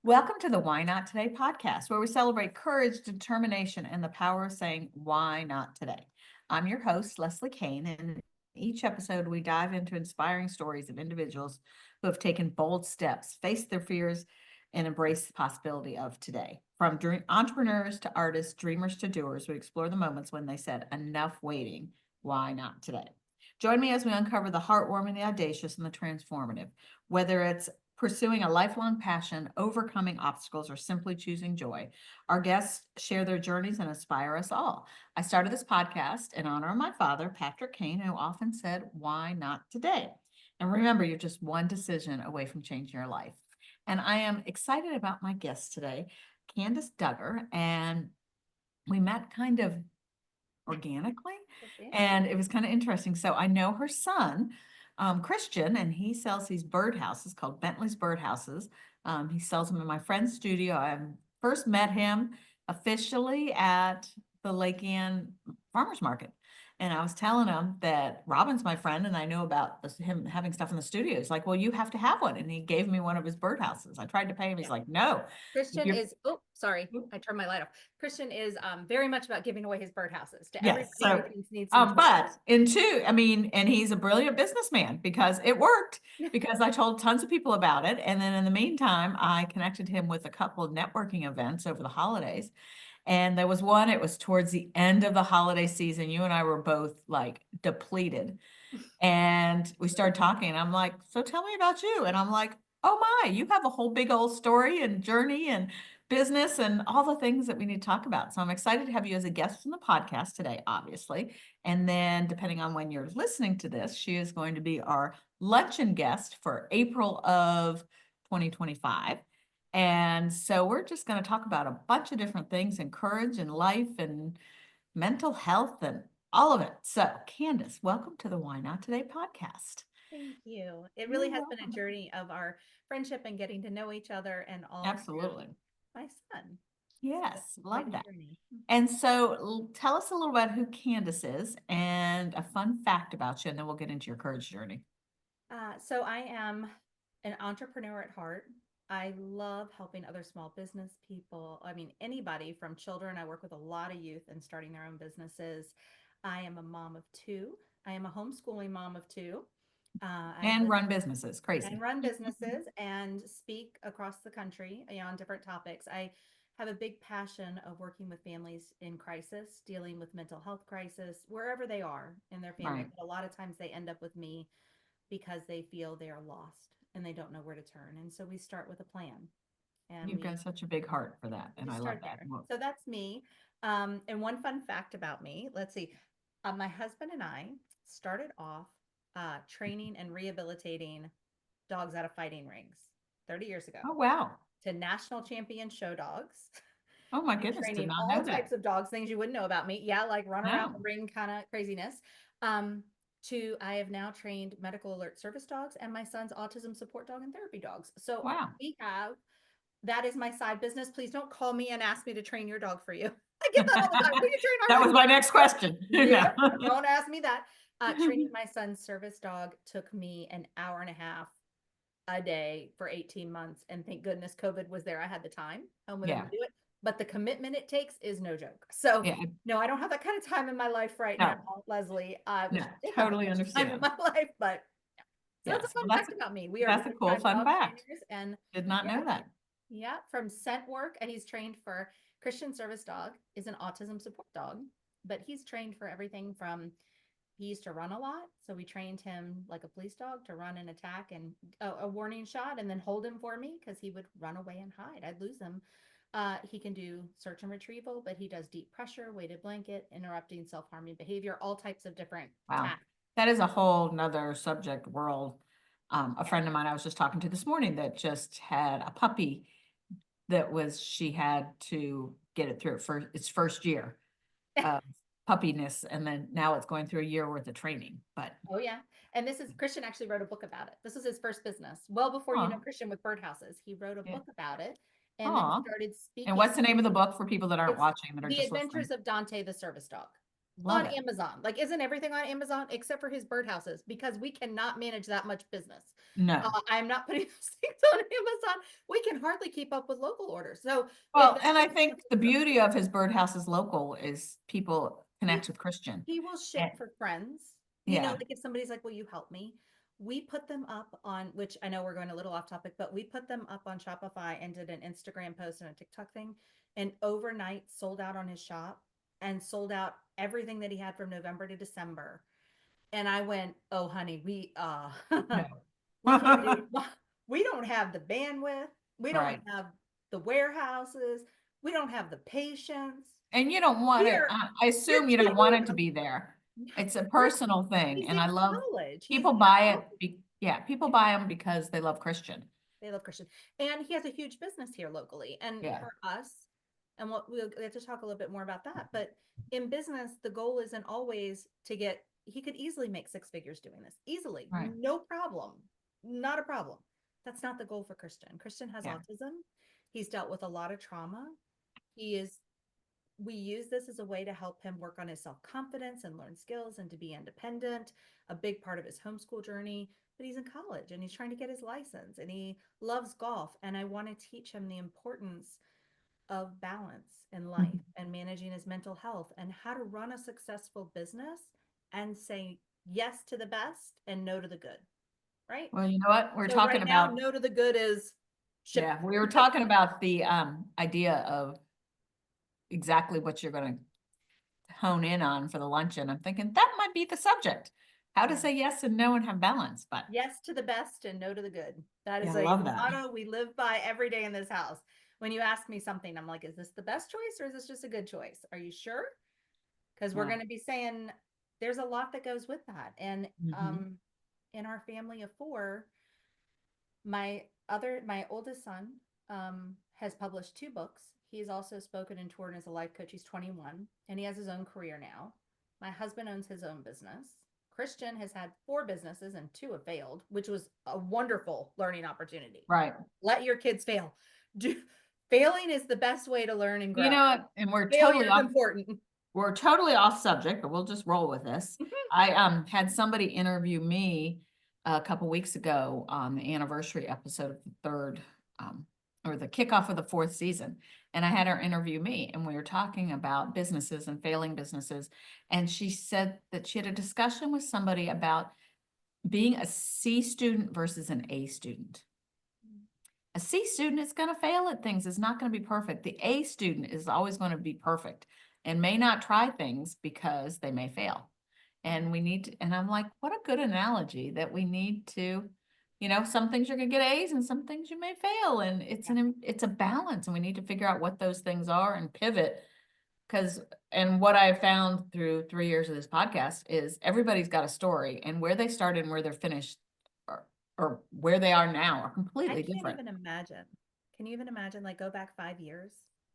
Welcome to the Why Not Today podcast, where we celebrate courage, determination, and the power of saying, why not today? I'm your host, Leslie Kane, and in each episode, we dive into inspiring stories of individuals who have taken bold steps, faced their fears, and embraced the possibility of today. From entrepreneurs to artists, dreamers to doers, we explore the moments when they said, enough waiting, why not today? Join me as we uncover the heartwarming, the audacious, and the transformative. Whether it's pursuing a lifelong passion, overcoming obstacles, or simply choosing joy, our guests share their journeys and inspire us all. I started this podcast in honor of my father, Patrick Kane, who often said, why not today? And remember, you're just one decision away from changing your life. And I am excited about my guest today, Candice Dugger, and we met kind of organically, and it was kind of interesting. So I know her son, Christian, and he sells these birdhouses called Bentley's Birdhouses. He sells them in my friend's studio. I first met him officially at the Lake Ann Farmers Market. And I was telling him that Robin's my friend and I knew about him having stuff in the studio. He's like, well, you have to have one. And he gave me one of his birdhouses. I tried to pay him. He's like, no. Christian is, oh, sorry, I turned my light off. Christian is very much about giving away his birdhouses to everybody who thinks needs some but and he's a brilliant businessman because it worked, because I told tons of people about it. And then in the meantime, I connected him with a couple of networking events over the holidays. And there was one, it was towards the end of the holiday season. You and I were both like depleted. And we started talking. And I'm like, so tell me about you. And I'm like, oh my, you have a whole big old story and journey and business and all the things that we need to talk about. So I'm excited to have you as a guest on the podcast today, obviously. And then depending on when you're listening to this, she is going to be our luncheon guest for April of 2025. And so we're just going to talk about a bunch of different things and courage and life and mental health and all of it. So Candice, welcome to the Why Not Today podcast. Thank you. It really has been a journey of our friendship and getting to know each other and all. Absolutely. My son. Yes, love that. And so tell us a little about who Candice is and a fun fact about you, and then we'll get into your courage journey. So I am an entrepreneur at heart. I love helping other small business people. I mean, anybody from children. I work with a lot of youth and starting their own businesses. I am a mom of two. I am a homeschooling mom of two. And run businesses, crazy. And run businesses and speak across the country on different topics. I have a big passion of working with families in crisis, dealing with mental health crisis, wherever they are in their family. Right. But a lot of times they end up with me because they feel they are lost and they don't know where to turn. And so we start with a plan. And you've got such a big heart for that. And I love that. So that's me. And one fun fact about me, let's see, my husband and I started off training and rehabilitating dogs out of fighting rings 30 years ago. Oh, wow. To national champion show dogs. Oh my goodness. Training all types of dogs, things you wouldn't know about me. Yeah, like run around the ring kind of craziness. I have now trained medical alert service dogs and my son's autism support dog and therapy dogs. So that is my side business. Please don't call me and ask me to train your dog for you. I get that all the time. Will you train that was my next question. Don't ask me that. Training my son's service dog took me an hour and a half a day for 18 months. And thank goodness COVID was there. I had the time to do it. But the commitment it takes is no joke. So no, I don't have that kind of time in my life right now, Leslie. Totally understand. Time in my life, but so that's a fun fact about me. That's a cool fun fact. And did not know that. Yeah, from scent work, and he's trained for Christian Service Dog is an autism support dog, but he's trained for everything from he used to run a lot, so we trained him like a police dog to run and attack and a warning shot, and then hold him for me because he would run away and hide. I'd lose him. He can do search and retrieval, but he does deep pressure, weighted blanket, interrupting self-harming behavior, all types of different tasks. That is a whole nother subject world. A friend of mine I was just talking to this morning that just had a puppy that she had to get it through for its first year of puppiness, and then now it's going through a year worth of training. But and this is Christian actually wrote a book about it. This was his first business. Well before you know Christian with birdhouses, he wrote a book about it. And then started speaking. And what's the name of the book for people that aren't watching? That are The Adventures of Dante the Service Dog. Love on it. Amazon. Like, isn't everything on Amazon except for his birdhouses because we cannot manage that much business. No. I'm not putting those things on Amazon. We can hardly keep up with local orders. So Well, and I think the beauty of his birdhouse is local is people he, connect with Christian. he will And ship for friends. yeah, Like if somebody's like, will you help me? We put them up on, which I know we're going a little off topic, but we put them up on Shopify and did an Instagram post and a TikTok thing, and overnight sold out on his shop and sold out everything that he had from November to December. And I went, oh honey, no. we can't do we don't have the bandwidth, we don't Right. have the warehouses, we don't have the patience. And you don't want it, We're I we're assume you don't want it to be there. It's a we're personal thing. he's And in I love college. He's people buy it. Yeah, people buy them because they love Christian. they love Christian. And he has a huge business here locally. And Yeah. for us, and what we have to talk a little bit more about that. But in business, the goal isn't always to get, he could easily make six figures doing this. Easily. Right. No problem. Not a problem. That's not the goal for Christian. Christian has Yeah. autism. He's dealt with a lot of trauma. We use this as a way to help him work on his self-confidence and learn skills and to be independent, a big part of his homeschool journey. But he's in college and he's trying to get his license and he loves golf. And I want to teach him the importance of balance in life and managing his mental health and how to run a successful business and say yes to the best and no to the good. Right? Well, you know what? We're So talking right now, about, no to the good is ship. yeah, we were talking about the idea of exactly what you're going to hone in on for the luncheon. I'm thinking that might be the subject. How to Yeah. say yes and no and have balance. But Yes to the best and no to the good. That yeah, is I a love that. motto we live by every day in this house. When you ask me something, I'm like, is this the best choice or is this just a good choice? Are you sure? Because we're Yeah. going to be saying there's a lot that goes with that. And in our family of four, my oldest son has published two books. He's also spoken and toured as a life coach. He's 21 and he has his own career now. My husband owns his own business. Christian has had four businesses and two have failed, which was a wonderful learning opportunity. Right. Let your kids fail. Failing is the best way to learn and grow. You know what? And Failure is important. We're totally off subject, but we'll just roll with this. I had somebody interview me a couple weeks ago on the anniversary episode of the third or the kickoff of the fourth season. And I had her interview me and we were talking about businesses and failing businesses. And she said that she had a discussion with somebody about being a C student versus an A student. A C student is going to fail at things, is not going to be perfect. The A student is always going to be perfect and may not try things because they may fail. And we need to, and I'm like, what a good analogy that we need to, you know, some things you're gonna get A's and some things you may fail. And it's a balance and we need to figure out what those things are and pivot. Because, and what I found through 3 years of this podcast is everybody's got a story and where they started and where they're finished or where they are now are completely different. Even imagine. Can you even imagine, like, go back 5 years?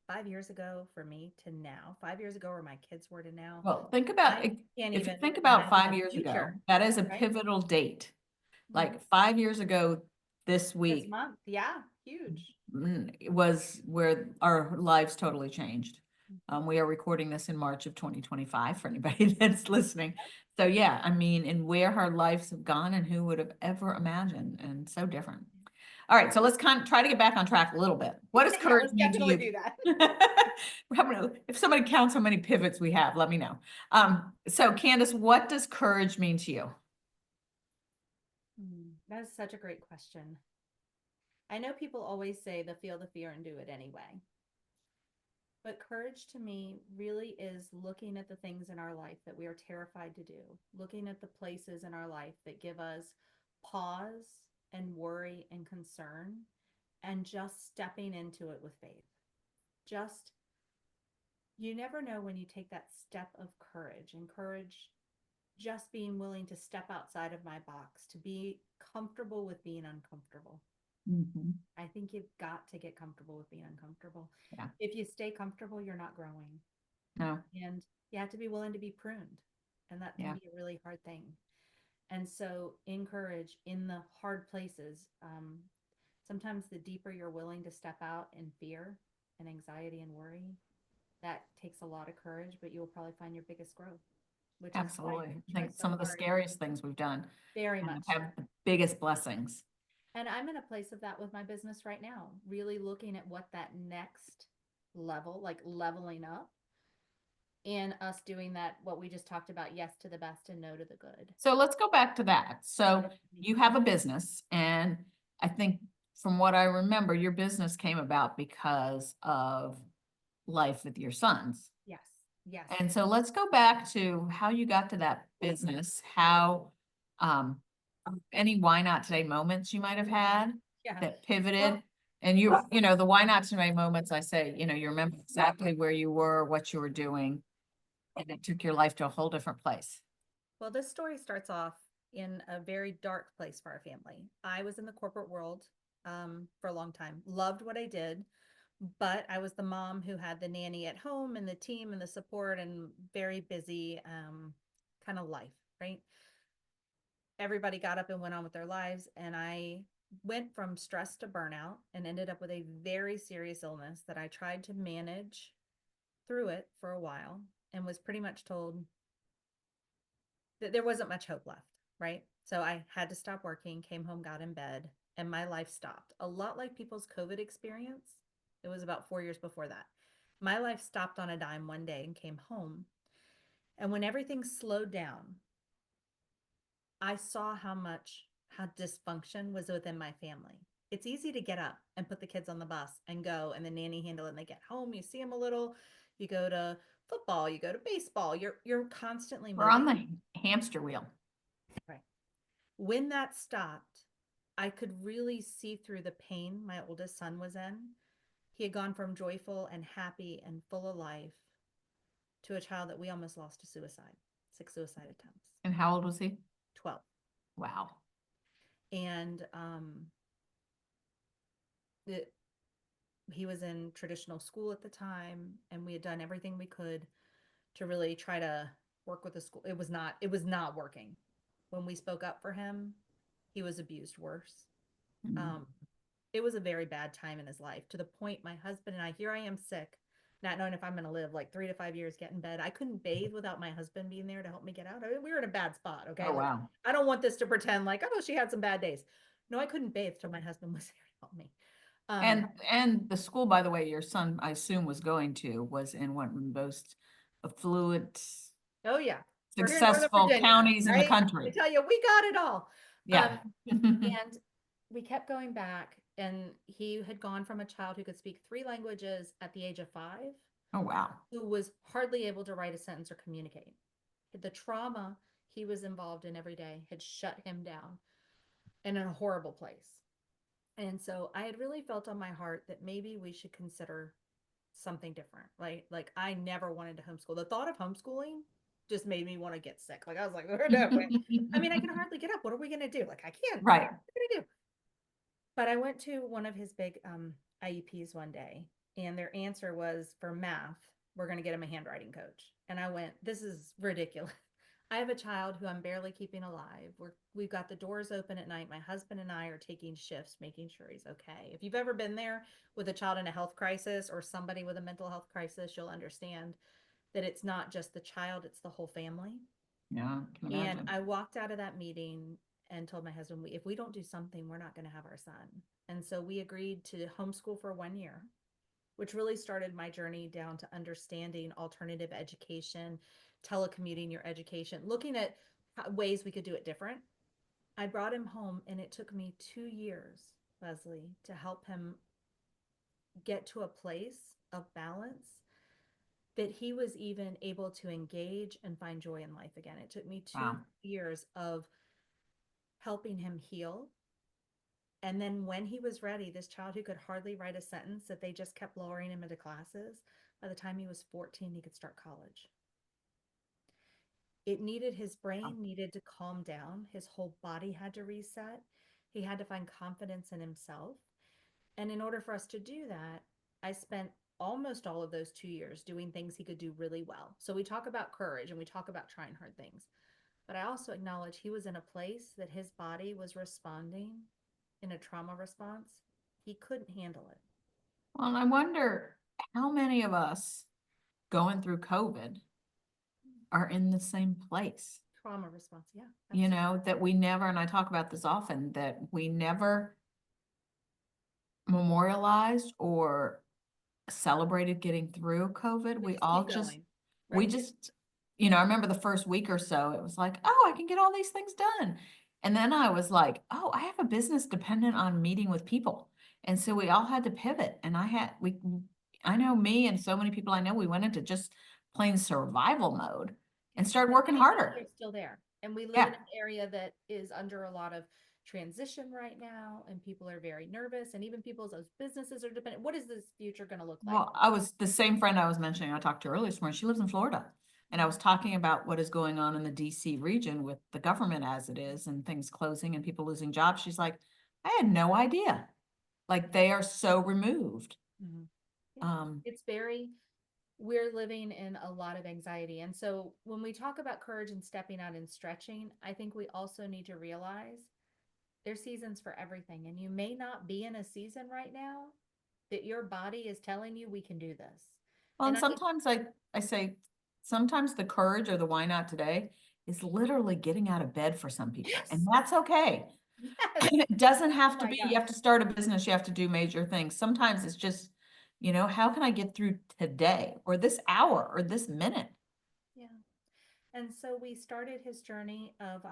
5 years ago for me to now, 5 years ago where my kids were to now. Well, think about I can't if you even think about imagine 5 years the ago, future, that is a right? pivotal date. Like Mhm. 5 years ago this This week month, yeah, huge. was where our lives totally changed. We are recording this in March of 2025 for anybody that's listening. So yeah, I mean, and where our lives have gone and who would have ever imagined, and so different. All right, so let's kind of try to get back on track a little bit. What does Yeah, courage let's mean to definitely you? do that. If somebody counts how many pivots we have, let me know. So Candice, what does courage mean to you? That is such a great question. I know people always say the feel the fear and do it anyway. But courage to me really is looking at the things in our life that we are terrified to do, looking at the places in our life that give us pause and worry and concern, and just stepping into it with faith. Just, you never know when you take that step of courage, and courage just being willing to step outside of my box, to be comfortable with being uncomfortable. I think you've got to get comfortable with being uncomfortable. Yeah. If you stay comfortable, you're not growing. No. And you have to be willing to be pruned. And that can be a really hard thing. And so encourage in the hard places. Sometimes the deeper you're willing to step out in fear and anxiety and worry, that takes a lot of courage, but you'll probably find your biggest growth, which is why Absolutely. you I try think so some of the hard. scariest things we've done Very much so. have the biggest blessings. And I'm in a place of that with my business right now, really looking at what that next level, like leveling up, and us doing that, what we just talked about, yes to the best and no to the good. So let's go back to that. So you have a business, and I think from what I remember, your business came about because of life with your sons. Yes, yes. And so let's go back to how you got to that business, how, any why not today moments you might have had Yeah. that pivoted. Well, And the why not today moments, I say, you remember exactly where you were, what you were doing, and it took your life to a whole different place. well, this story starts off in a very dark place for our family. I was in the corporate world for a long time, loved what I did, but I was the mom who had the nanny at home and the team and the support and very busy kind of life, right? Everybody got up and went on with their lives. And I went from stress to burnout and ended up with a very serious illness that I tried to manage through it for a while and was pretty much told that there wasn't much hope left, right? So I had to stop working, came home, got in bed, and my life stopped. A lot like people's COVID experience. It was about 4 years before that. My life stopped on a dime one day and came home. And when everything slowed down, I saw how dysfunction was within my family. It's easy to get up and put the kids on the bus and go, and the nanny handle it, and they get home, you see them a little, you go to football, you go to baseball, you're constantly We're on moving. the hamster wheel. Right. When that stopped, I could really see through the pain my oldest son was in. He had gone from joyful and happy and full of life to a child that we almost lost to suicide, 6 suicide attempts. And how old was he? 12. Wow. And he was in traditional school at the time, and we had done everything we could to really try to work with the school. It was not working. When we spoke up for him, he was abused worse. Mm. Um, it was a very bad time in his life, to the point my husband and I, here I am sick, not knowing if I'm going to live like 3 to 5 years, get in bed. I couldn't bathe without my husband being there to help me get out. I mean, we were in a bad spot. Okay. Oh, Like, wow. I don't want this to pretend like, oh, she had some bad days. No, I couldn't bathe till my husband was there to help me. And the school, by the way, your son, I assume, was going to, was in one of the most affluent, Oh yeah. We're here in Northern successful Virginia, counties in the right? I country. tell you, we got it all. Yeah. And we kept going back, and he had gone from a child who could speak 3 languages at the age of 5, Oh, wow. who was hardly able to write a sentence or communicate. The trauma he was involved in every day had shut him down and in a horrible place. And so I had really felt on my heart that maybe we should consider something different, right? Like, I never wanted to homeschool. The thought of homeschooling just made me want to get sick. Like, I was like, we're done. I mean, I can hardly get up. What are we going to do? Like, I can't. Right. What are we going to do? But I went to one of his big IEPs one day, and their answer was, for math, we're going to get him a handwriting coach. And I went, this is ridiculous. I have a child who I'm barely keeping alive. We've got the doors open at night. My husband and I are taking shifts, making sure he's okay. If you've ever been there with a child in a health crisis or somebody with a mental health crisis, you'll understand that it's not just the child, it's the whole family. Yeah, I can And imagine. I walked out of that meeting and told my husband, if we don't do something, we're not going to have our son. And so we agreed to homeschool for 1 year, which really started my journey down to understanding alternative education, telecommuting your education, looking at ways we could do it different. I brought him home, and it took me 2 years, Leslie, to help him get to a place of balance that he was even able to engage and find joy in life again. It took me two Wow. years of helping him heal. And then when he was ready, this child who could hardly write a sentence, that they just kept lowering him into classes, by the time he was 14, he could start college. It needed, his brain needed to calm down. His whole body had to reset. He had to find confidence in himself. And in order for us to do that, I spent almost all of those 2 years doing things he could do really well. So we talk about courage and we talk about trying hard things. But I also acknowledge he was in a place that his body was responding in a trauma response. He couldn't handle it. Well, and I wonder how many of us going through COVID are in the same place. Trauma response. Yeah. You absolutely. know, that we never, and I talk about this often, that we never memorialized or celebrated getting through COVID. We We just all keep just, going. we Right. just, you know, I remember the first week or so, it was like, oh, I can get all these things done. And then I was like, oh, I have a business dependent on meeting with people. And so we all had to pivot. And I know me and so many people I know, we went into just plain survival mode and started working Many people harder. are still there. And we live Yeah. in an area that is under a lot of transition right now, and people are very nervous, and even people's those businesses are dependent. What is this future going to look like? Well, I was the same friend I was mentioning, I talked to her earlier this morning, she lives in Florida. And I was talking about what is going on in the DC region with the government as it is and things closing and people losing jobs. She's like, I had no idea. Like they are so removed. Mhm. Yeah. Um, It's very, we're living in a lot of anxiety. And so when we talk about courage and stepping out and stretching, I think we also need to realize there's seasons for everything. And you may not be in a season right now that your body is telling you we can do this. well, And and I, sometimes I say, sometimes the courage or the why not today is literally getting out of bed for some people. And yes, that's okay. yes. It doesn't Oh have to my be, gosh. you have to start a business, you have to do major things. Sometimes it's just, you know, how can I get through today or this hour or this minute? Yeah. And so we started his journey of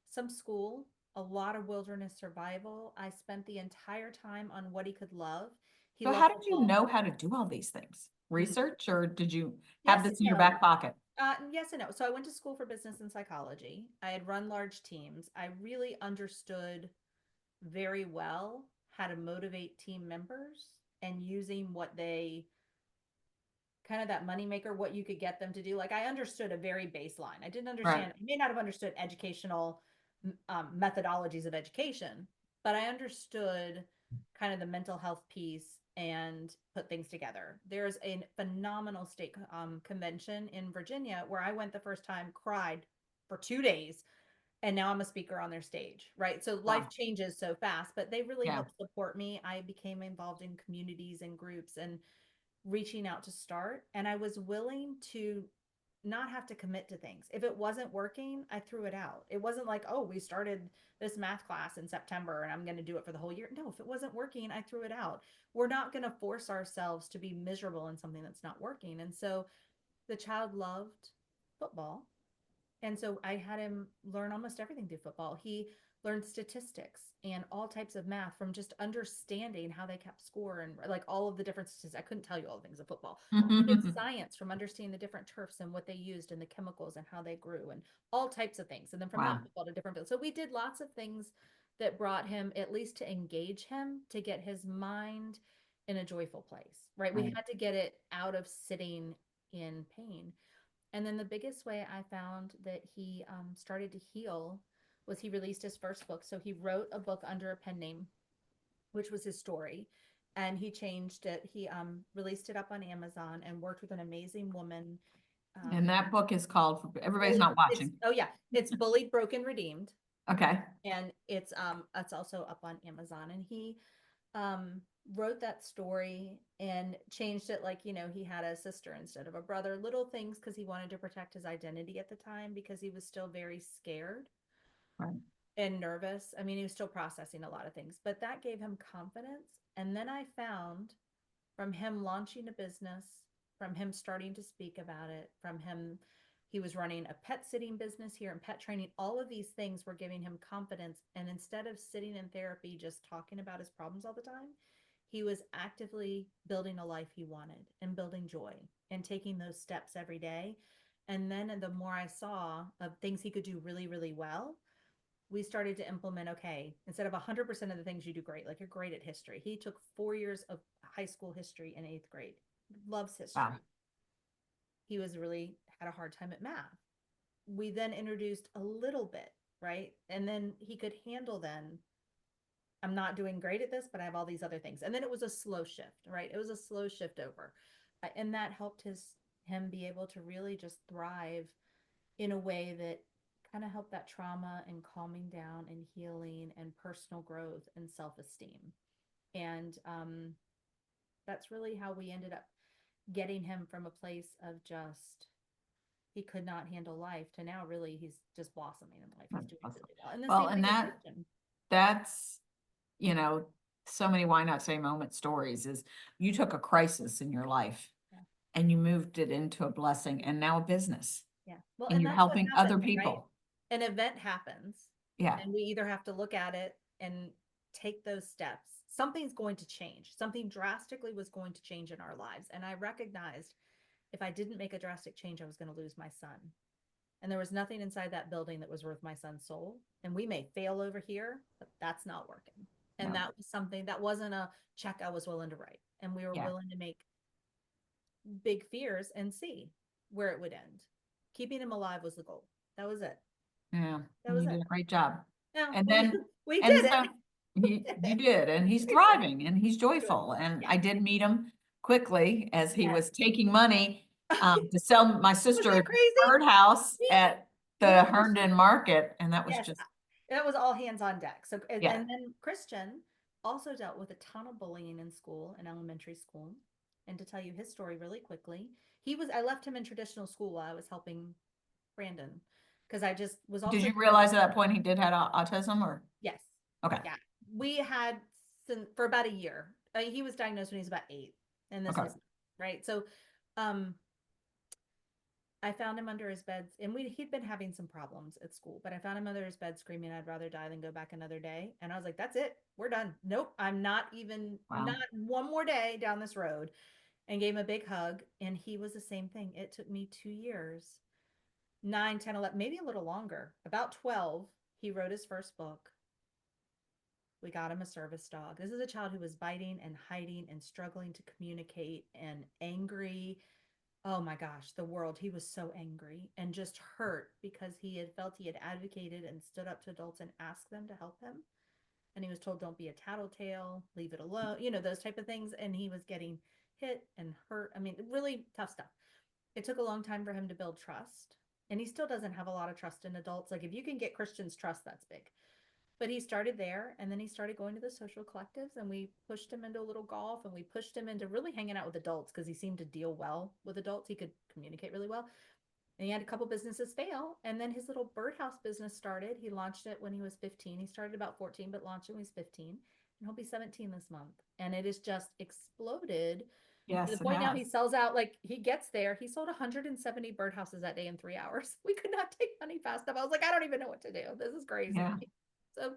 some school, a lot of wilderness survival. I spent the entire time on what he could love. He So loved how did you football. know how to do all these things? Mhm. Research, or did you have Yes this and in your no. back pocket? Yes and no. So I went to school for business and psychology. I had run large teams. I really understood very well how to motivate team members and using what they kind of that moneymaker, what you could get them to do. Like I understood a very baseline. I didn't Right. understand, I may not have understood educational methodologies of education, but I understood kind of the mental health piece and put things together. There's a phenomenal state convention in Virginia where I went the first time, cried for 2 days, and now I'm a speaker on their stage, right? So life Wow. changes so fast, but they really Yeah. helped support me. I became involved in communities and groups and reaching out to start. And I was willing to not have to commit to things. If it wasn't working, I threw it out. It wasn't like, oh, we started this math class in September and I'm going to do it for the whole year. No, if it wasn't working, I threw it out. We're not going to force ourselves to be miserable in something that's not working. And so the child loved football, and so I had him learn almost everything through football. He learned statistics and all types of math from just understanding how they kept score and like all of the different statistics. I couldn't tell you all the things of football. He did science from understanding the different turfs and what they used and the chemicals and how they grew and all types of things. And then from Wow. not football to different fields. So we did lots of things that brought him at least to engage him, to get his mind in a joyful place, right? We Right. had to get it out of sitting in pain. And then the biggest way I found that he started to heal was he released his first book. So he wrote a book under a pen name, which was his story. And he changed it. He released it up on Amazon and worked with an amazing woman. And that book is called, everybody's Bullied, not it's watching. oh yeah, it's Bullied, Broken, Redeemed, Okay. and it's also up on Amazon. And he um wrote that story and changed it, like, he had a sister instead of a brother, little things, because he wanted to protect his identity at the time because he was still very scared Right. and nervous. I mean, he was still processing a lot of things, but that gave him confidence. And then I found, from him launching a business, from him starting to speak about it, from him, he was running a pet sitting business here and pet training. All of these things were giving him confidence. And instead of sitting in therapy just talking about his problems all the time, he was actively building a life he wanted and building joy and taking those steps every day. And then the more I saw of things he could do really, really well, we started to implement, okay, instead of 100% of the things you do great, like you're great at history. He took 4 years of high school history in eighth grade, loves Wow. history. He was really had a hard time at math. We then introduced a little bit, right? And then he could handle then, I'm not doing great at this, but I have all these other things. And then it was a slow shift, right? It was a slow shift over. And that helped him be able to really just thrive in a way that kind of helped that trauma and calming down and healing and personal growth and self-esteem. And that's really how we ended up getting him from a place of just he could not handle life to now really he's just blossoming in life. He's That's doing awesome. really well. And the Well, same and thing with Christian. that's, you know, so many why not say moment stories is you took a crisis in your life Yeah. and you moved it into a blessing and now a business Yeah. Well, and and you're that's what helping other happens, right? people. An event happens Yeah. and we either have to look at it and take those steps. Something's going to change. Something drastically was going to change in our lives. And I recognized if I didn't make a drastic change, I was going to lose my son. And there was nothing inside that building that was worth my son's soul. And we may fail over here, but that's not working. And No. that was something that wasn't a check I was willing to write. And we were Yeah. willing to make big fears and see where it would end. Keeping him alive was the goal. That was it. Yeah. That And was you it. did a great job. No, And we then, we and did it. so you did, and he's We did. thriving and he's Good. joyful. And Yeah. I did meet him quickly as he Yes. was taking money to sell my Was that sister's crazy? birdhouse at Me the and Herndon Christian. Market. And that was Yes, just, that was all hands on deck. So, yeah. and then Christian also dealt with a ton of bullying in school, in elementary school. And to tell you his story really quickly, I left him in traditional school while I was helping Brandon because I just was Did also, you realize at that point he did have autism or? yes. Okay. Yeah. We had for about a year. He was diagnosed when he was about 8. And this Okay. was, right. So, um, I found him under his bed, and he'd been having some problems at school, but I found him under his bed screaming, "I'd rather die than go back another day." And I was like, "That's it. We're done. Nope, I'm not even Wow. not one more day down this road." And gave him a big hug, and he was the same thing. It took me 2 years, 9, 10, 11, maybe a little longer. About 12, he wrote his first book. We got him a service dog. This is a child who was biting and hiding and struggling to communicate and angry. Oh my gosh, the world. He was so angry and just hurt because he had felt he had advocated and stood up to adults and asked them to help him. And he was told, don't be a tattletale, leave it alone, those type of things. And he was getting hit and hurt. I mean, really tough stuff. It took a long time for him to build trust. And he still doesn't have a lot of trust in adults. Like if you can get Christians' trust, that's big. But he started there and then he started going to the social collectives and we pushed him into a little golf and we pushed him into really hanging out with adults because he seemed to deal well with adults. He could communicate really well. And he had a couple businesses fail. And then his little birdhouse business started. He launched it when he was 15. He started about 14, but launched it when he was 15. And he'll be 17 this month. And it has just exploded to Yes, the it point now has. he sells out, like he gets there. He sold 170 birdhouses that day in 3 hours. We could not take money fast enough. I was like, I don't even know what to do. This is crazy. Yeah. So,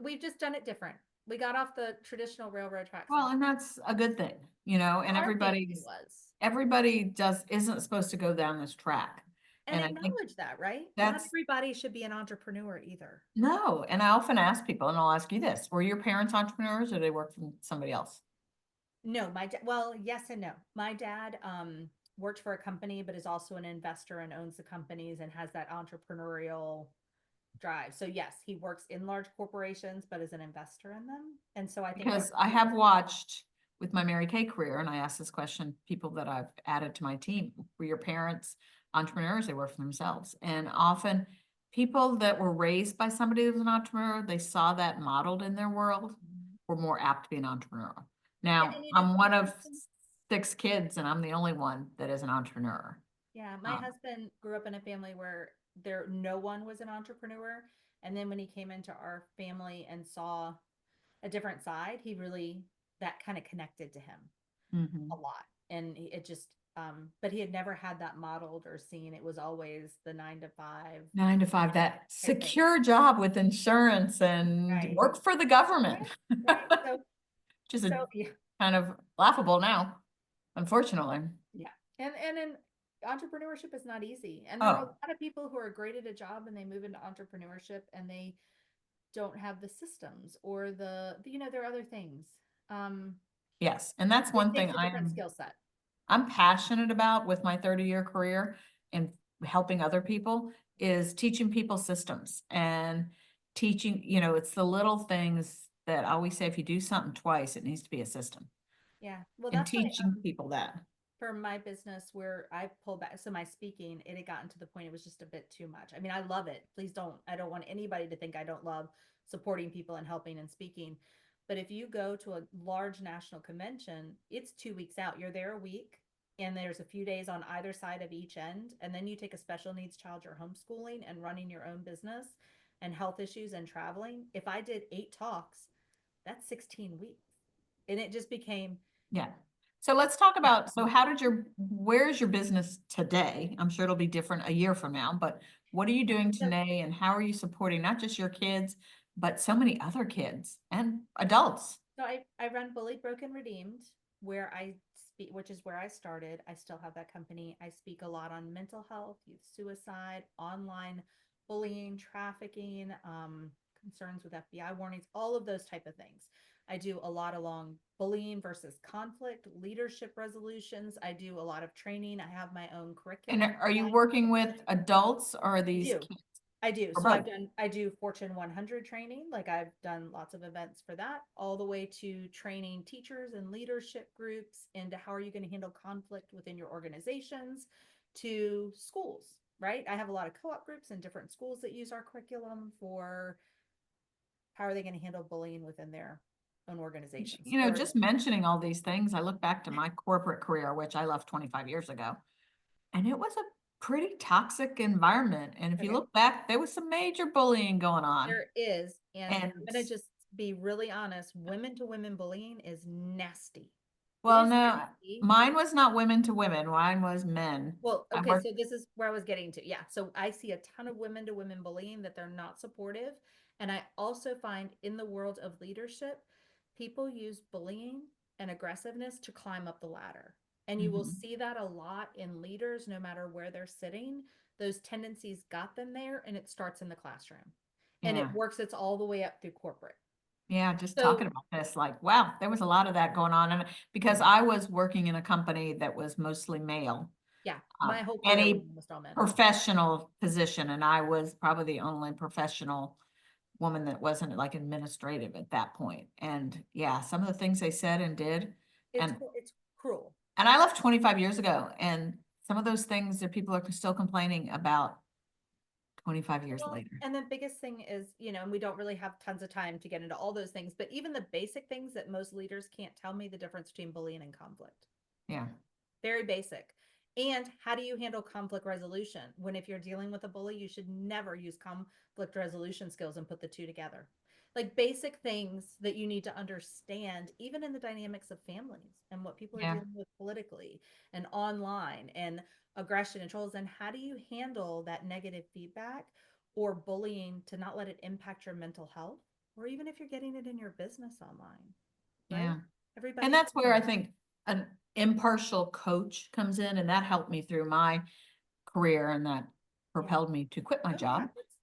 we've just done it different. We got off the traditional railroad tracks. Well, and that's a good thing, and Our family was. everybody isn't supposed to go down this track. And And I think acknowledge that, right? Not that's, everybody should be an entrepreneur either. no, and I often ask people, and I'll ask you this, were your parents entrepreneurs or they work for somebody else? No, well, yes and no. My dad worked for a company, but is also an investor and owns the companies and has that entrepreneurial drive. So yes, he works in large corporations, but is an investor in them. And so I think Because I have watched with my Mary Kay career, and I asked this question, people that I've added to my team, were your parents entrepreneurs? They work for themselves. And often people that were raised by somebody who was an entrepreneur, they saw that modeled in their world, were more apt to be an entrepreneur. yeah, Now, and I'm one of 6 kids and I'm the only one that is an entrepreneur. yeah, my husband grew up in a family where no one was an entrepreneur. And then when he came into our family and saw a different side, that kind of connected to him a lot. And it just, but he had never had that modeled or seen. It was always the 9 to 5. 9 to 5, that secure job with insurance and Right. work for the government. Right. So, Which is yeah. kind of laughable now, unfortunately. Yeah. And entrepreneurship is not easy. And there are a lot of people who are great at a job and they move into entrepreneurship and they don't have the systems or there are other things. Yes, and that's one It thing takes a different skill set. I'm passionate about with my 30-year career and helping other people is teaching people systems and teaching, it's the little things that I always say, if you do something twice, it needs to be a system. Yeah. Well, And that's why teaching people that. for my business where I pulled back. So my speaking, it had gotten to the point it was just a bit too much. I mean, I love it. I don't want anybody to think I don't love supporting people and helping and speaking. But if you go to a large national convention, it's 2 weeks out. You're there a week, and there's a few days on either side of each end. And then you take a special needs child you're homeschooling and running your own business and health issues and traveling. If I did 8 talks, that's 16 weeks. And it just became, Yeah. So let's talk about, so where's your business today? I'm sure it'll be different a year from now, but what are you doing today and how are you supporting not just your kids, but so many other kids and adults? so I run Bullied, Broken, Redeemed, where I speak, which is where I started. I still have that company. I speak a lot on mental health, youth suicide, online bullying, trafficking, concerns with FBI warnings, all of those type of things. I do a lot along bullying versus conflict, leadership resolutions. I do a lot of training. I have my own And curriculum. are you working with adults or are I these do. kids I do. or So both? I do Fortune 100 training. Like I've done lots of events for that, all the way to training teachers and leadership groups into how are you going to handle conflict within your organizations, to schools, right? I have a lot of co-op groups and different schools that use our curriculum for how are they going to handle bullying within their own organizations. You know, Or just mentioning all these things, I look back to my corporate career, which I left 25 years ago, and it was a pretty toxic environment. And if you okay, look back, there was some major bullying going on. there is, and And I'm going to just be really honest, women to women bullying is nasty. It well, is no, nasty. mine was not women to women. Mine was men. Well, I okay, worked, so this is where I was getting to. Yeah. So I see a ton of women to women bullying that they're not supportive. And I also find in the world of leadership, people use bullying and aggressiveness to climb up the ladder. And you will mhm, see that a lot in leaders, no matter where they're sitting. Those tendencies got them there, and it starts in the classroom. And it yeah. works its all the way up through corporate. Yeah, just talking So about this, like, wow, there was a lot of that going on. And because I was working in a company that was mostly male, yeah, my whole career was any almost all men. professional position, and I was probably the only professional woman that wasn't like administrative at that point. And yeah, some of the things they said and did, and It's cruel. I left 25 years ago, and some of those things that people are still complaining about 25 years Well, later. and the biggest thing is, and we don't really have tons of time to get into all those things, but even the basic things that most leaders can't tell me the difference between bullying and conflict. Yeah, Very basic. And how do you handle conflict resolution? When if you're dealing with a bully, you should never use conflict resolution skills and put the two together. Like basic things that you need to understand, even in the dynamics of families and what people are yeah, dealing with politically and online and aggression and trolls. And how do you handle that negative feedback or bullying to not let it impact your mental health? Or even if you're getting it in your business online, right? yeah. And Everybody's that's where I think an impartial coach comes in, and that helped me through my career, and that yeah. propelled me to quit my Oh yeah. job. It's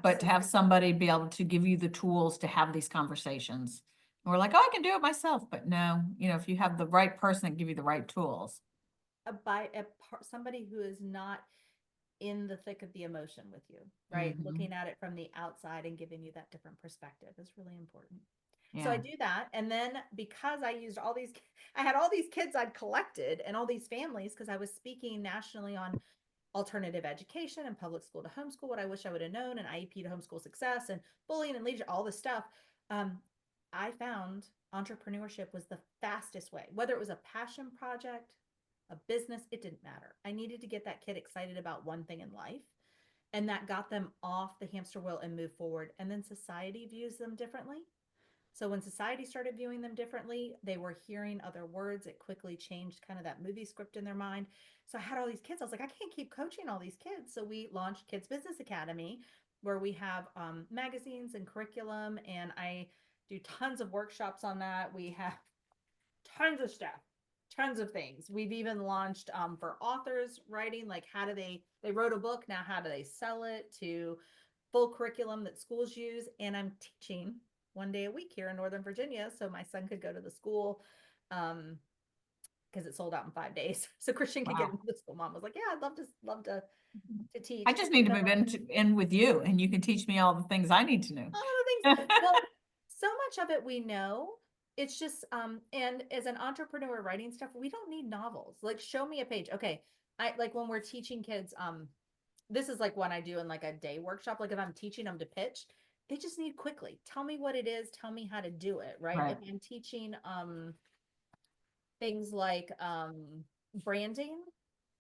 But to have absolutely. somebody be able to give you the tools to have these conversations. And we're like, oh, I can do it myself. But no, you know, if you have the right person that give you the right tools. Somebody who is not in the thick of the emotion with you, right? Mhm. Looking at it from the outside and giving you that different perspective is really important. So I Yeah. do that. And then because I used all these, I had all these kids I'd collected and all these families because I was speaking nationally on alternative education and public school to homeschool, what I wish I would have known, and IEP to homeschool success and bullying and leadership, all this stuff. Um, I found entrepreneurship was the fastest way, whether it was a passion project, a business, it didn't matter. I needed to get that kid excited about one thing in life. And that got them off the hamster wheel and move forward. And then society views them differently. So when society started viewing them differently, they were hearing other words. It quickly changed kind of that movie script in their mind. So I had all these kids. I was like, I can't keep coaching all these kids. So we launched Kids Business Academy, where we have magazines and curriculum, and I do tons of workshops on that. We have tons of stuff, tons of things. We've even launched for authors writing, like how do they wrote a book, now how do they sell it, to full curriculum that schools use. And I'm teaching 1 day a week here in Northern Virginia, so my son could go to the school because it sold out in 5 days. So Christian could get Wow. into the school. Mom was like, yeah, I'd love to I teach. just need to So move in with you, and you can teach me all the things I need to know. all the things. Well, so much of it we know. It's just and as an entrepreneur writing stuff, we don't need novels. Like show me a page. Okay. I like when we're teaching kids, this is like what I do in like a day workshop. Like if I'm teaching them to pitch, they just need quickly. Tell me what it is. Tell me how to do it. Right. Right. If I'm teaching things like branding,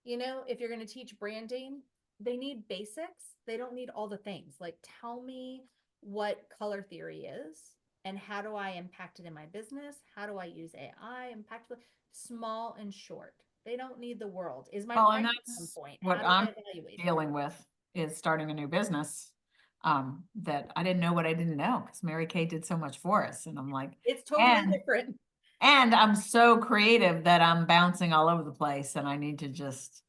if you're going to teach branding, they need basics. They don't need all the things. Like, tell me what color theory is and how do I impact it in my business? How do I use AI? Impactful, small and short. They don't need the world. Is my Well, and price on that's point? what How do I I'm evaluate it? dealing with is starting a new business. That I didn't know what I didn't know because Mary Kay did so much for us. And I'm like, It's totally and different. I'm so creative that I'm bouncing all over the place and I need to just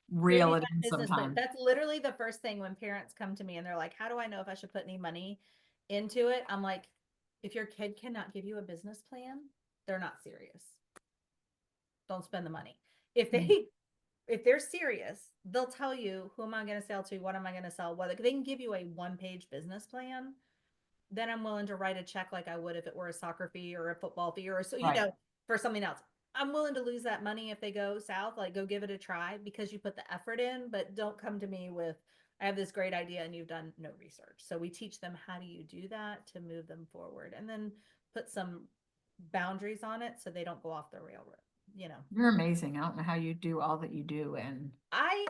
Give reel me it that in business plan. sometime. That's literally the first thing when parents come to me and they're like, how do I know if I should put any money into it? I'm like, if your kid cannot give you a business plan, they're not serious. Don't spend the money. If Mm. they if they're serious, they'll tell you who am I going to sell to, what am I going to sell, whether they can give you a one-page business plan, then I'm willing to write a check like I would if it were a soccer fee or a football fee or so, Right. for something else. I'm willing to lose that money if they go south, like go give it a try because you put the effort in, but don't come to me with, I have this great idea and you've done no research. So we teach them how do you do that to move them forward and then put some boundaries on it so they don't go off the railroad. You're amazing. I don't know how you do all that you do. And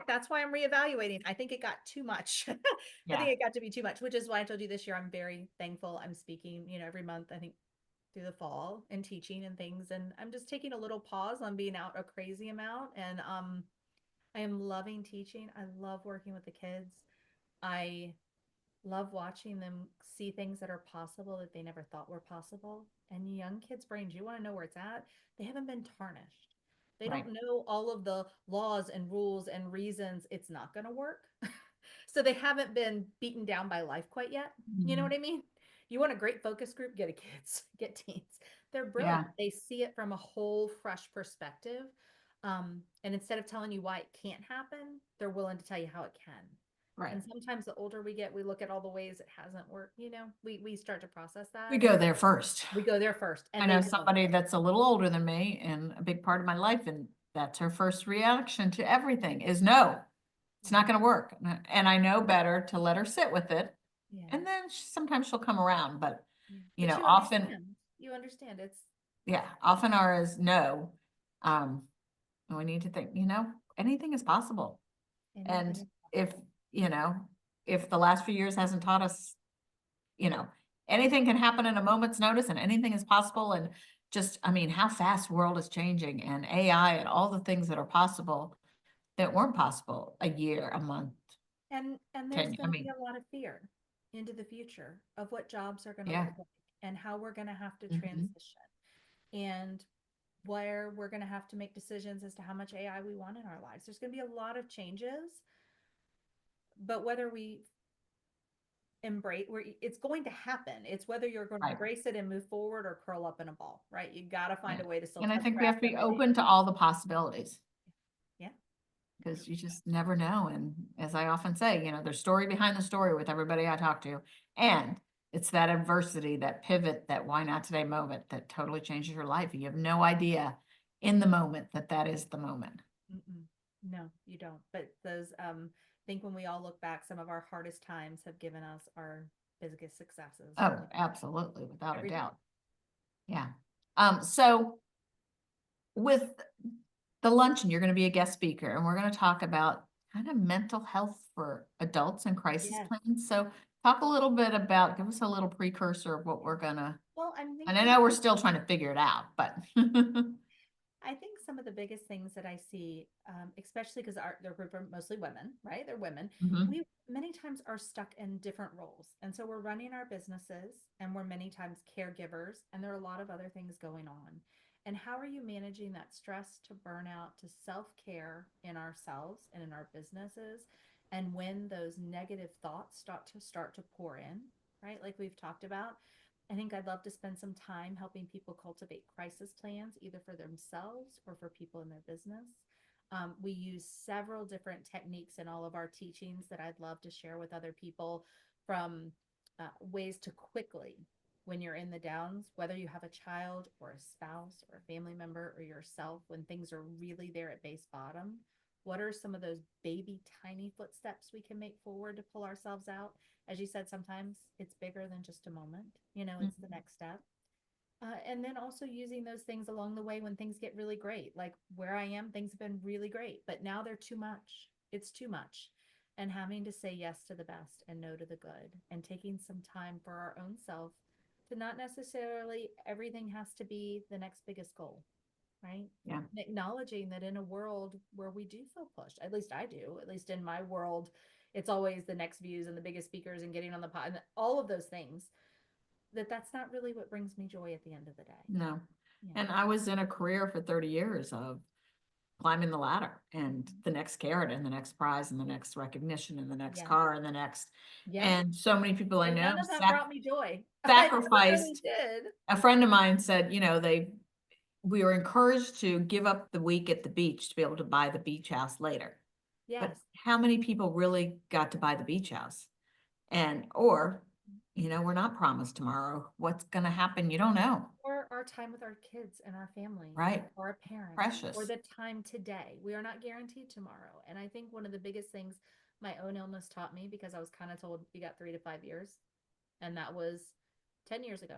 That's why I'm reevaluating. I think it got too much. I yeah, think it got to be too much, which is why I told you this year I'm very thankful. I'm speaking, every month, I think through the fall and teaching and things. And I'm just taking a little pause on being out a crazy amount. And I am loving teaching. I love working with the kids. I love watching them see things that are possible that they never thought were possible. And young kids' brains, you want to know where it's at? They haven't been tarnished. They right. don't know all of the laws and rules and reasons it's not going to work. So they haven't been beaten down by life quite yet. You know Mhm. what I mean? You want a great focus group? Get a kids, get teens. They're Yeah, brilliant. They see it from a whole fresh perspective. And instead of telling you why it can't happen, they're willing to tell you how it can. right. And sometimes the older we get, we look at all the ways it hasn't worked, we start to process We that. go there first. We go there first I and they know don't. somebody that's a little older than me and a big part of my life, and that's her first reaction to everything is no, it's not going to work. And I know better to let her sit with it. Yeah. And then sometimes she'll come around, but Yeah. But you often, understand. You understand it's yeah, often ours no. Um, and we need to think, anything is possible. And anything is if, possible. you know, if the last few years hasn't taught us, you know, anything can happen in a moment's notice and anything is possible. And just, I mean, how fast the world is changing and AI and all the things that are possible that weren't possible a year, a month, And there's 10, I going to be mean, a lot of fear into the future of what jobs are going to yeah. look like and how we're going to have to Mhm. transition and where we're going to have to make decisions as to how much AI we want in our lives. There's going to be a lot of changes, but whether we it's going to happen. It's whether you're going to Right. embrace it and move forward or curl up in a ball, right? You got to find Yeah. a way to still And I touch think we grass have to be every day. open to all the possibilities Yeah. because you just never know. And as I often say, there's story behind the story with everybody I talk to. And it's that adversity, that pivot, that why not today moment that totally changes your life. You have no idea in the moment that that is the moment. Mm-mm. No, you don't. But I think when we all look back, some of our hardest times have given us our biggest successes. Oh, absolutely, without a Every time. doubt. Yeah. So with the luncheon, you're going to be a guest speaker, and we're going to talk about kind of mental health for adults and crisis Yes. plans. So talk a little bit about, give us a little precursor of what we're gonna, Well, I'm and I thinking know we're still trying to figure it out, but I think some of the biggest things that I see, especially because they're mostly women, right? They're women. Mhm. We many times are stuck in different roles. And so we're running our businesses and we're many times caregivers, and there are a lot of other things going on. And how are you managing that stress to burnout to self care in ourselves and in our businesses? And when those negative thoughts start to pour in, right? Like we've talked about, I think I'd love to spend some time helping people cultivate crisis plans, either for themselves or for people in their business. We use several different techniques in all of our teachings that I'd love to share with other people from ways to quickly, when you're in the downs, whether you have a child or a spouse or a family member or yourself, when things are really there at base bottom, what are some of those baby tiny footsteps we can make forward to pull ourselves out? as you said, sometimes it's bigger than just a moment, it's the next step. And then also using those things along the way when things get really great. Like where I am, things have been really great, but now they're too much. It's too much. And having to say yes to the best and no to the good, and taking some time for our own self to not necessarily everything has to be the next biggest goal, right? Yeah. And acknowledging that in a world where we do feel pushed, at least I do, at least in my world, it's always the next views and the biggest speakers and getting on the pod and all of those things, that's not really what brings me joy at the end of the day. No. Yeah. And I was in a career for 30 years of climbing the ladder and the next carrot and the next prize and the next recognition and the next Yeah. car and the next. Yeah. And so many people I And know none of that brought me joy. I really sacrificed. did. A friend of mine said, we were encouraged to give up the week at the beach to be able to buy the beach house later. But Yes. how many people really got to buy the beach house? Or we're not promised tomorrow. What's going to happen? You don't know. Or our time with our kids and our family, Right. or our parents, Precious. or the time today. We are not guaranteed tomorrow. And I think one of the biggest things my own illness taught me, because I was kind of told you got 3 to 5 years, and that was 10 years ago.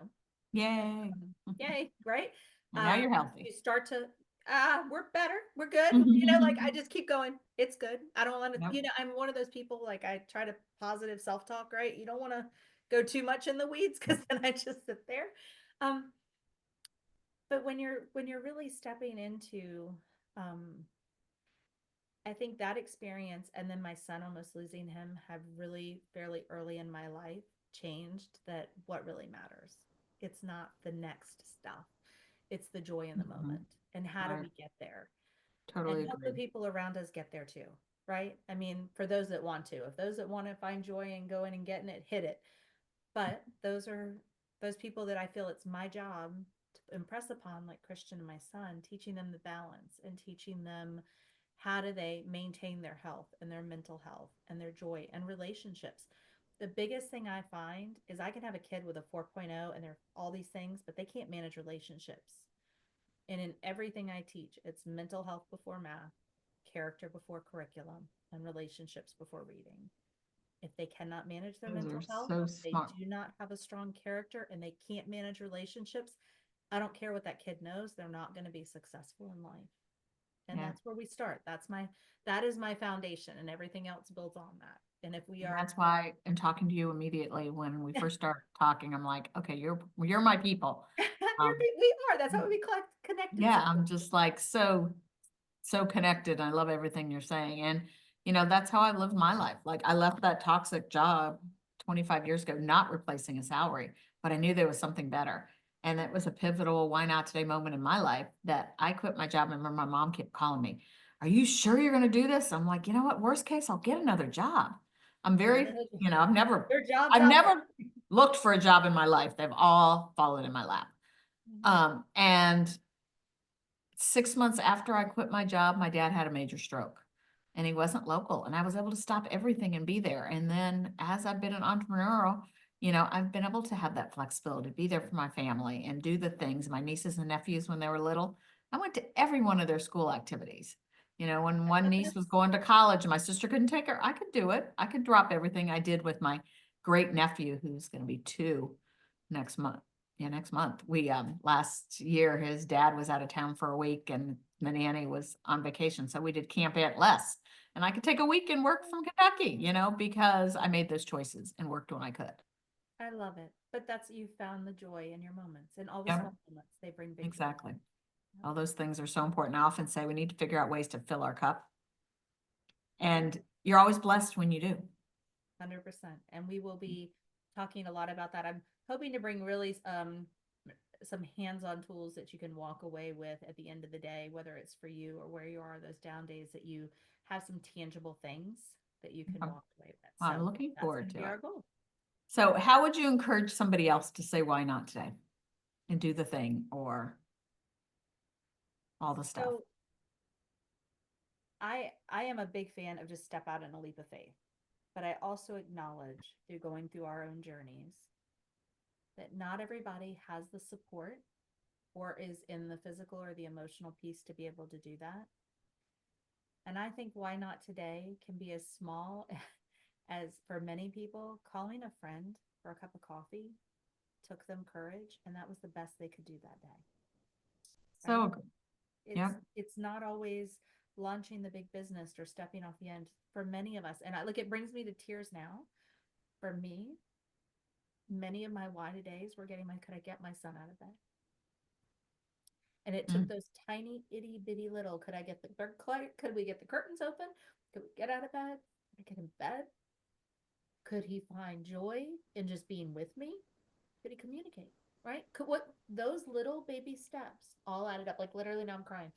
Yay. Yay, right? And now you're healthy. You start to, we're better. We're good. Like I just keep going. It's good. I don't want to, Yep. I'm one of those people, like I try to positive self-talk, right? You don't want to go too much in the weeds because then I just sit there. But when you're really stepping into, I think that experience, and then my son, almost losing him, have really fairly early in my life changed that what really matters. It's not the next stuff. It's the joy in the moment. And how do Right. we get there? Totally And help the agree. people around us get there too, right? I mean, for those that want to, if those that want to find joy and going and getting it, hit it. But those are those people that I feel it's my job to impress upon, like Christian and my son, teaching them the balance and teaching them how do they maintain their health and their mental health and their joy and relationships. The biggest thing I find is I can have a kid with a 4.0 and they're all these things, but they can't manage relationships. And in everything I teach, it's mental health before math, character before curriculum, and relationships before reading. If they cannot manage their Those mental are health, so they smart. do not have a strong character, and they can't manage relationships, I don't care what that kid knows, they're not going to be successful in life. And Yeah. that's where we start. That is my foundation, and everything else builds on that. And if we And are, that's why I'm talking to you immediately. When we first start talking, I'm like, okay, you're my people. we are, that's how we connected. Yeah, I'm just like so connected. I love everything you're saying. And that's how I lived my life. Like I left that toxic job 25 years ago, not replacing a salary, but I knew there was something better. And it was a pivotal why not today moment in my life that I quit my job. I remember my mom kept calling me, are you sure you're going to do this? I'm like, you know what, worst case, I'll get another job. I'm very, I've never, Your job's I've out never looked for a job in my life. They've all fallen in my lap. And 6 months after I quit my job, my dad had a major stroke and he wasn't local, and I was able to stop everything and be there. And then as I've been an entrepreneurial, I've been able to have that flexibility, be there for my family and do the things. My nieces and nephews, when they were little, I went to every one of their school activities. When one niece was going to college and my sister couldn't take her, I could do it. I could drop everything I did with my great nephew, who's going to be 2 next month. Yeah, next month. We last year his dad was out of town for a week and the nanny was on vacation. So we did Camp Aunt Les. And I could take a week and work from Kentucky, because I made those choices and worked when I could. I love it. But you found the joy in your moments, and all the Yeah. small moments, they bring big joy. Exactly. All those things are so important. I often say we need to figure out ways to fill our cup. And you're always blessed when you do. 100%. And we will be talking a lot about that. I'm hoping to bring really some hands-on tools that you can walk away with at the end of the day, whether it's for you or where you are, those down days, that you have some tangible things that you can walk away with. So I'm looking forward to our it. goal. So how would you encourage somebody else to say why not today and do the thing or all the stuff? So I am a big fan of just step out in a leap of faith, but I also acknowledge through going through our own journeys that not everybody has the support or is in the physical or the emotional piece to be able to do that. And I think why not today can be as small as for many people, calling a friend for a cup of coffee took them courage, and that was the best they could do that day. So, Right? good. It's Yep. it's not always launching the big business or stepping off the end for many of us. And I look, it brings me to tears now. For me, many of my why todays were getting my could I get my son out of bed? And it took Mm. those tiny itty bitty little could I get the could we get the curtains open? Could we get out of bed? Could I get in bed? Could he find joy in just being with me? Could he communicate? Right? Could what those little baby steps all added up, like literally now I'm crying.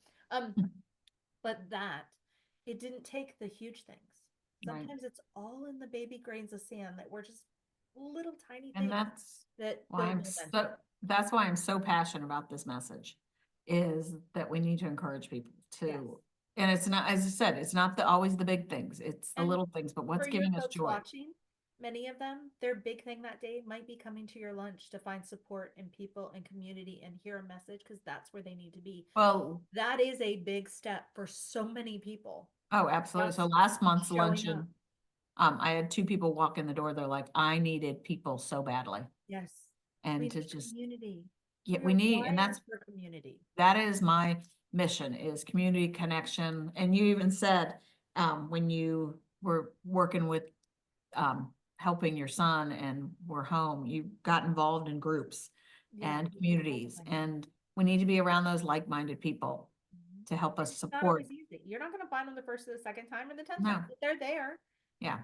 But that it didn't take the huge things. Right. Sometimes it's all in the baby grains of sand that were just little tiny And things that's that why build I'm momentum. that's why I'm so passionate about this message, is that we need to encourage people Yes. to, and it's not, as I said, it's not always the big things, it's the And little things, but what's for your giving us folks joy. watching, many of them, their big thing that day might be coming to your lunch to find support in people and community and hear a message because that's where they need to be. Well, That is a big step for so many people. oh, absolutely. So Just last month's showing up. luncheon, I had two people walk in the door. They're like, I needed people so badly. Yes. We And to need just, community. yeah, We we are need, and wired that's, for community. that is my mission, is community connection. And you even said, when you were working with, helping your son and were home, you got involved in groups Yeah, and we do communities, homeschooling. and we need to be around those like-minded people Mhm. to help us It's not support. always easy. You're not going to find them the first or the second time or the 10th No, time, but they're there. yeah.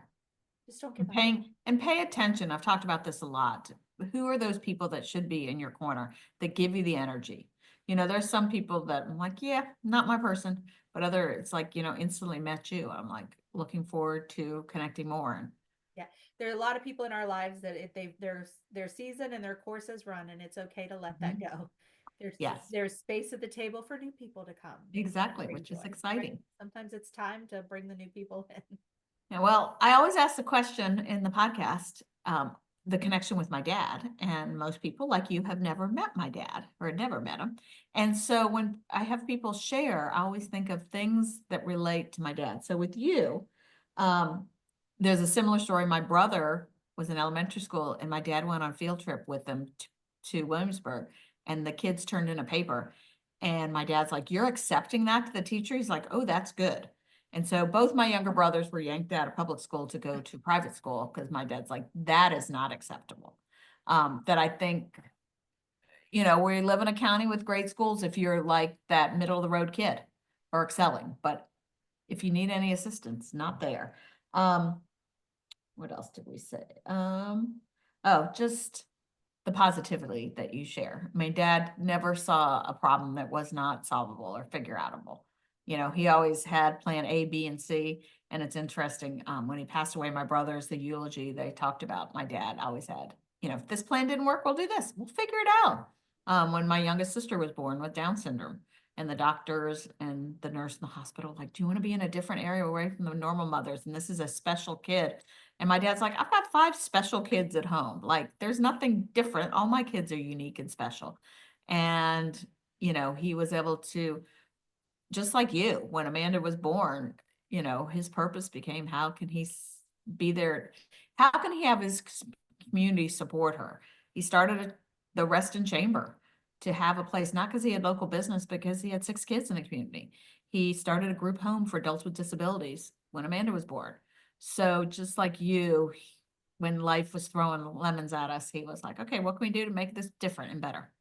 Just don't And give up. pay attention. I've talked about this a lot. Who are those people that should be in your corner that give you the energy? You know, there's some people that I'm like, yeah, not my person, but other, it's like, you know, instantly met you. I'm like looking forward to connecting more. And Yeah, there are a lot of people in our lives that if they their season and their course is run, and it's okay to let that go. yes, There's space at the table for new people to come exactly, bring which is joy, right? exciting. Sometimes it's time to bring the new people in. Yeah, well, I always ask the question in the podcast, the connection with my dad, and most people like you have never met my dad or never met him. And so when I have people share, I always think of things that relate to my dad. So with you, um, there's a similar story. My brother was in elementary school and my dad went on a field trip with them to Williamsburg, and the kids turned in a paper. And my dad's like, "You're accepting that to the teacher?" He's like, "Oh, that's good." And so both my younger brothers were yanked out of public school to go to private school because my dad's like, that is not acceptable. That I think, you know, we live in a county with great schools if you're like that middle of the road kid or excelling, but if you need any assistance, not there. What else did we say? Oh, just the positivity that you share. My dad never saw a problem that was not solvable or figure outable. You know, he always had plan A, B, and C. And it's interesting, when he passed away, my brothers, the eulogy, they talked about my dad always had, you know, if this plan didn't work, we'll do this. We'll figure it out. When my youngest sister was born with Down syndrome, and the doctors and the nurse in the hospital, like, do you want to be in a different area away from the normal mothers? And this is a special kid. And my dad's like, I've got 5 special kids at home. Like, there's nothing different. All my kids are unique and special. And, you know, he was able to, just like you, when Amanda was born, you know, his purpose became, how can he be there? How can he have his community support her? He started the Rest and Chamber to have a place, not because he had local business, because he had 6 kids in the community. He started a group home for adults with disabilities when Amanda was born. So just like you, when life was throwing lemons at us, he was like, okay, what can we do to make this different and better?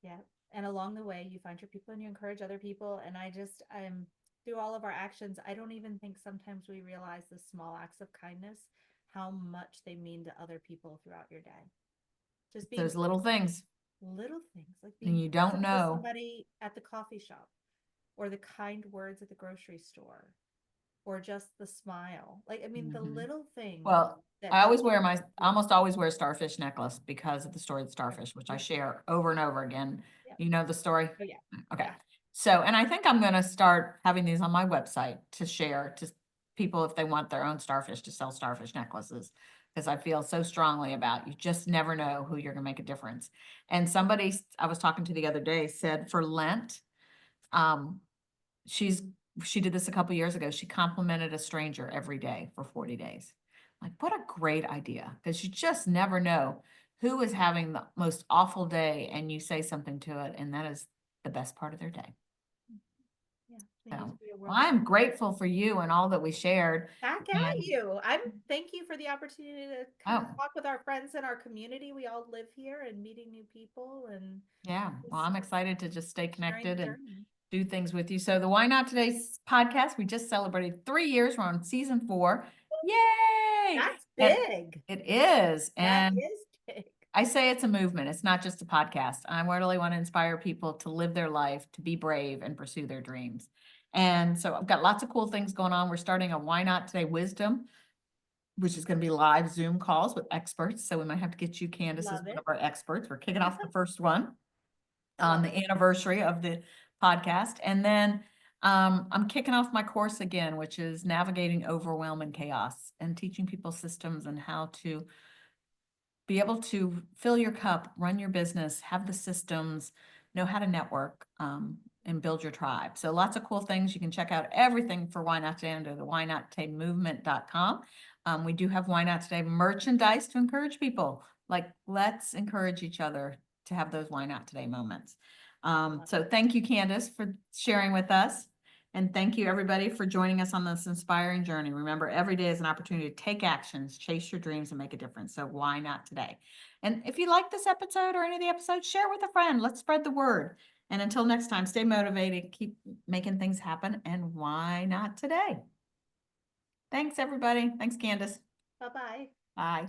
Yeah. And along the way, you find your people and you encourage other people. And I'm through all of our actions, I don't even think sometimes we realize the small acts of kindness, how much they mean to other people throughout your day. Just being Those little things, little things like and being you don't present with know. somebody at the coffee shop or the kind words at the grocery store or just the smile. Like, I mean, the Mhm. little things Well, that I make always wear you my, feel I almost always wear a starfish necklace because of the story of the good. starfish, which I Yeah. share over and over again. Yeah. You know the story? Oh, yeah. Okay. Yeah. So, and I think I'm gonna start having these on my website to share to people if they want their own starfish, to sell starfish necklaces. Because I feel so strongly about, you just never know who you're gonna make a difference. And somebody I was talking to the other day said for Lent, um, she's she did this a couple years ago. She complimented a stranger every day for 40 days. Like, what a great idea, because you just never know who is having the most awful day and you say something to it, and that is the best part of their day. Yeah, we need So to be a well, world. I'm grateful for you and all that we shared. Back at And you. Thank you for the opportunity to kind of oh, talk with our friends in our community. We all live here and meeting new people and yeah, well, just I'm excited to just stay sharing the connected and journey. do things with you. So the Why Not Today's podcast, we just celebrated 3 years. We're on season 4. Yay! That's And big. it is. That And is big. I say it's a movement. It's not just a podcast. I really want to inspire people to live their life, to be brave and pursue their dreams. And so I've got lots of cool things going on. We're starting a Why Not Today Wisdom, which is going to be live Zoom calls with experts. So we might have to get you, Candice, as Love one it. of our experts. We're kicking off the first one on Love the it. anniversary of the podcast. And then I'm kicking off my course again, which is navigating overwhelm and chaos and teaching people systems and how to be able to fill your cup, run your business, have the systems, know how to network, and build your tribe. So lots of cool things. You can check out everything for Why Not Today under the whynottoday.com. We do have Why Not Today merchandise to encourage people. Like, let's encourage each other to have those Why Not Today moments. So thank you, Candice, for sharing with us. And thank you, everybody, for joining us on this inspiring journey. Remember, every day is an opportunity to take actions, chase your dreams, and make a difference. So why not today? And if you like this episode or any of the episodes, share with a friend. Let's spread the word. And until next time, stay motivated, keep making things happen, and why not today? Thanks, everybody. Thanks, Candice. Bye-bye. Bye.